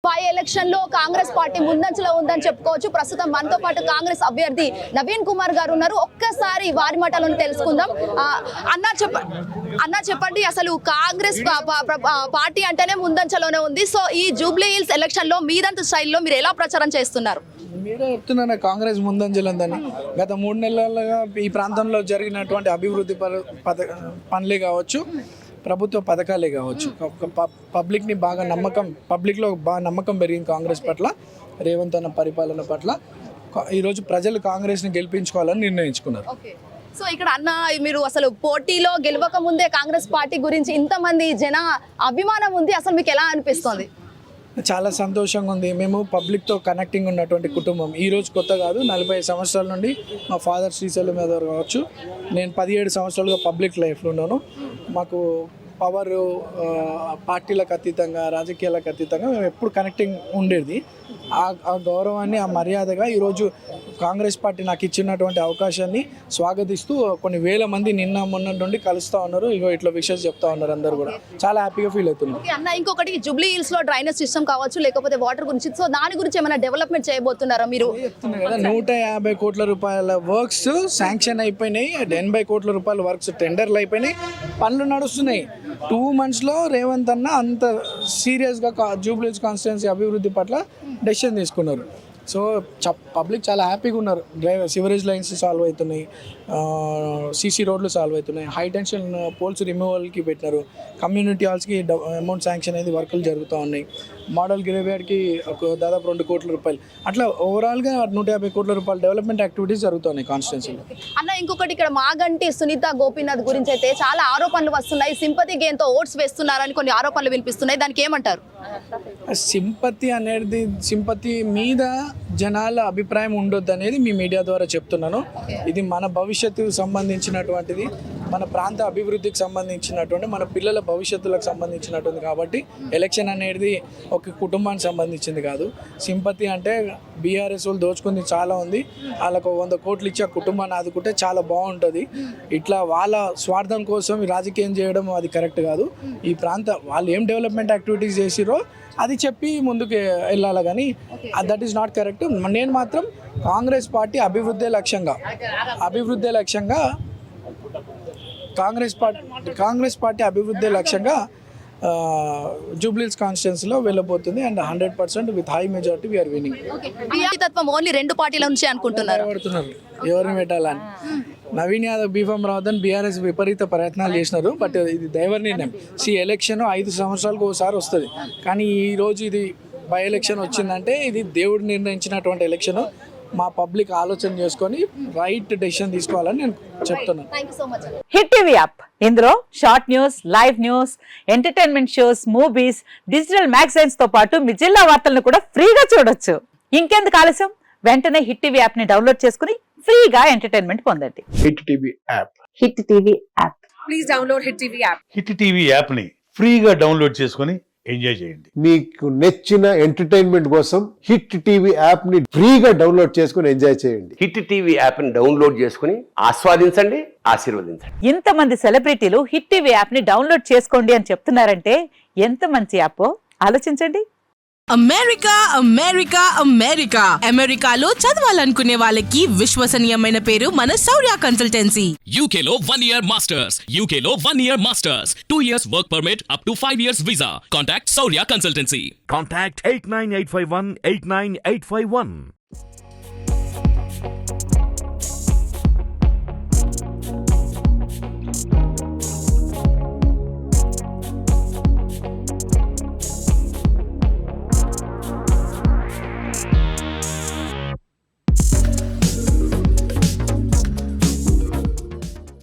పై election లో Congress party ముందంజలో ఉందని చెప్పుకోవచ్చు. ప్రస్తుతం మనతో పాటు కాంగ్రెస్ అభ్యర్థి నవీన్ కుమార్ గారు ఉన్నారు. ఒక్కసారి వారి మాటలను తెలుసుకుందాం. అన్నా చెప్పండి, అసలు కాంగ్రెస్ పార్టీ అంటేనే ముందంజలోనే ఉంది. సో ఈ జూబ్లీ హిల్స్ ఎలక్షన్ లో మీదంత స్టైల్లో మీరు ఎలా ప్రచారం చేస్తున్నారు? మీరే చెప్తున్నా కాంగ్రెస్ ముందంజలో ఉందని. గత 3 నెలలుగా ఈ ప్రాంతంలో జరిగినటువంటి అభివృద్ధి పనులే కావచ్చు, ప్రభుత్వ పథకాలే కావచ్చు, పబ్లిక్లో బాగా నమ్మకం పెరిగింది కాంగ్రెస్ పట్ల, రేవంత్ అన్న పరిపాలన పట్ల. ఈరోజు ప్రజలు కాంగ్రెస్ని గెలిపించుకోవాలని నిర్ణయించుకున్నారు. సో ఇక్కడ అన్న, మీరు అసలు పోటీలో గెలవక ముందే కాంగ్రెస్ పార్టీ గురించి ఇంతమంది జన అభిమానం ఉంది, అసలు మీకు ఎలా అనిపిస్తుంది? చాలా సంతోషంగా ఉంది. మేము పబ్లిక్తో కనెక్టింగ్ ఉన్నటువంటి కుటుంబం. ఈరోజు కొత్త కాదు, 45 సంవత్సరాల నుండి మా ఫాదర్ శ్రీశైలం మీద కావచ్చు, నేను 17 సంవత్సరాలుగా పబ్లిక్ లైఫ్లో ఉన్నాను. మాకు పవర్, పార్టీలకు అతీతంగా, రాజకీయాలకు అతీతంగా మేము ఎప్పుడు కనెక్టింగ్ ఉండేది. ఆ గౌరవాన్ని, ఆ మర్యాదగా ఈరోజు కాంగ్రెస్ పార్టీ నాకు ఇచ్చినటువంటి అవకాశాన్ని స్వాగతిస్తూ కొన్ని వేల మంది నిన్న మొన్న నుండి కలుస్తూ ఉన్నారు. ఇట్లా విషయాలు చెప్తా ఉన్నారు. అందరూ కూడా చాలా హ్యాపీగా ఫీల్ అవుతున్నారు. అన్న, ఇంకొకటి జూబ్లీ హిల్స్ లో డ్రైనేజ్ సిస్టమ్ కావచ్చు, లేకపోతే వాటర్ గురించి, సో దాని గురించి ఏమైనా డెవలప్మెంట్ చేయబోతున్నారా మీరు? చెప్తున్నారు కదా, 150 కోట్ల రూపాయల వర్క్స్ శాంక్షన్ అయిపోయినాయి, 80 కోట్ల రూపాయల వర్క్స్ టెండర్లు అయిపోయినాయి, పనులు నడుస్తున్నాయి. 2 monthsలో రేవంత్ అన్న అంత సీరియస్గా జూబ్లీ హిల్స్ కాన్స్టిట్యుయెన్సీ అభివృద్ధి పట్ల డెసిషన్ తీసుకున్నారు. సో పబ్లిక్ చాలా హ్యాపీగా ఉన్నారు. సివరేజ్ లైన్స్ సాల్వ్ అవుతున్నాయి, సీసీ రోడ్లు సాల్వ్ అవుతున్నాయి, హై టెన్షన్ పోల్స్ రిమూవల్కి పెట్టినారు, కమ్యూనిటీ హాల్స్కి అమౌంట్ శాంక్షన్ అనేది వర్కులు జరుగుతూ ఉన్నాయి, మోడల్ గ్రేవ్యార్డ్కి దాదాపు 2 కోట్ల రూపాయలు, అట్లా ఓవరాల్గా 150 కోట్ల రూపాయల డెవలప్మెంట్ యాక్టివిటీస్ జరుగుతున్నాయి కాన్స్టిట్యున్సీలో. అన్న, ఇంకొకటి ఇక్కడ మాగంటి సునీత గోపీనాథ్ గురించి అయితే చాలా ఆరోపణలు వస్తున్నాయి. సింపతి గేమ్తో ఓట్స్ వేస్తున్నారని కొన్ని ఆరోపణలు వినిపిస్తున్నాయి, దానికి ఏమంటారు? సింపతి మీద జనాల అభిప్రాయం ఉండొద్దు అనేది మీ మీడియా ద్వారా చెప్తున్నాను. ఇది మన భవిష్యత్తుకు సంబంధించినటువంటిది, మన ప్రాంత అభివృద్ధికి సంబంధించినటువంటి, మన పిల్లల భవిష్యత్తులకు సంబంధించినటువంటి. కాబట్టి ఎలక్షన్ అనేది ఒక కుటుంబానికి సంబంధించింది కాదు. సింపతి అంటే బీఆర్ఎస్ వాళ్ళు దోచుకుంది చాలా ఉంది. వాళ్ళకు 100 కోట్లు ఇచ్చి ఆ కుటుంబాన్ని ఆదుకుంటే చాలా బాగుంటుంది. ఇట్లా వాళ్ళ స్వార్థం కోసం రాజకీయం చేయడం అది కరెక్ట్ కాదు. ఈ ప్రాంత వాళ్ళు ఏం డెవలప్మెంట్ యాక్టివిటీస్ చేసిరో అది చెప్పి ముందుకు వెళ్ళాలి, కానీ దట్ ఈస్ నాట్ కరెక్ట్. నేను మాత్రం కాంగ్రెస్ పార్టీ అభివృద్ధి లక్ష్యంగా కాంగ్రెస్ పార్టీ అభివృద్ధి లక్ష్యంగా జూబ్లీ హిల్స్ కాన్స్టిట్యుయెన్సీలో వెళ్ళబోతుంది. And 100% with high majority we're winning. తత్వం ఓన్లీ 2 పార్టీల నుంచి అనుకుంటున్నారు, ఎవరిని పెట్టాలని. నవీన్ యాదవ్ బీఫామ్ రావద్దని బీఆర్ఎస్ విపరీత ప్రయత్నాలు చేసినారు. బట్ ఇది దైవ నిర్ణయం. ఎలక్షన్ 5 సంవత్సరాలకు ఒకసారి వస్తుంది, కానీ ఈరోజు ఇది బై ఎలక్షన్ వచ్చిందంటే ఇది దేవుడు నిర్ణయించినటువంటి ఎలక్షన్. మా పబ్లిక్ ఆలోచన చేసుకొని రైట్ డెసిషన్ తీసుకోవాలని నేను చెప్తున్నాను. హిట్ టీవీ యాప్, ఇందులో short news, live news, entertainment shows, movies, digital magazines తో పాటు మీ జిల్లా వార్తలను కూడా ఫ్రీగా చూడొచ్చు. ఇంకెందుకు ఆలస్యం, వెంటనే హిట్ టీవీ యాప్ ని డౌన్లోడ్ చేసుకుని ఫ్రీగా ఎంటర్టైన్మెంట్ పొందండి. Hit TV app. Hit TV app. Please download hit TV app. Hit TV app ని ఫ్రీగా డౌన్లోడ్ చేసుకుని ఎంజాయ్ చేయండి. మీకు నచ్చిన ఎంటర్టైన్మెంట్ కోసం హిట్ టీవీ యాప్ ని ఫ్రీగా డౌన్లోడ్ చేసుకుని ఎంజాయ్ చేయండి. హిట్ టీవీ యాప్ ని డౌన్లోడ్ చేసుకుని ఆస్వాదించండి, ఆశీర్వదించండి. ఇంతమంది సెలబ్రిటీలు హిట్ టీవీ యాప్ ని డౌన్లోడ్ చేసుకోండి అని చెప్తున్నారంటే ఎంత మంచి యాప్ ఆలోచించండి. అమెరికా అమెరికా అమెరికా అమెరికాలో చదవాలనుకునే వాళ్ళకి విశ్వసనీయమైన పేరు మన శౌర్య కన్సల్టెన్సీ. UK లో 1 year masters, UK లో 1 year masters, 2 years work permit up to 5 years visa. Contact Saurya Consultancy. Contact 89851 89851.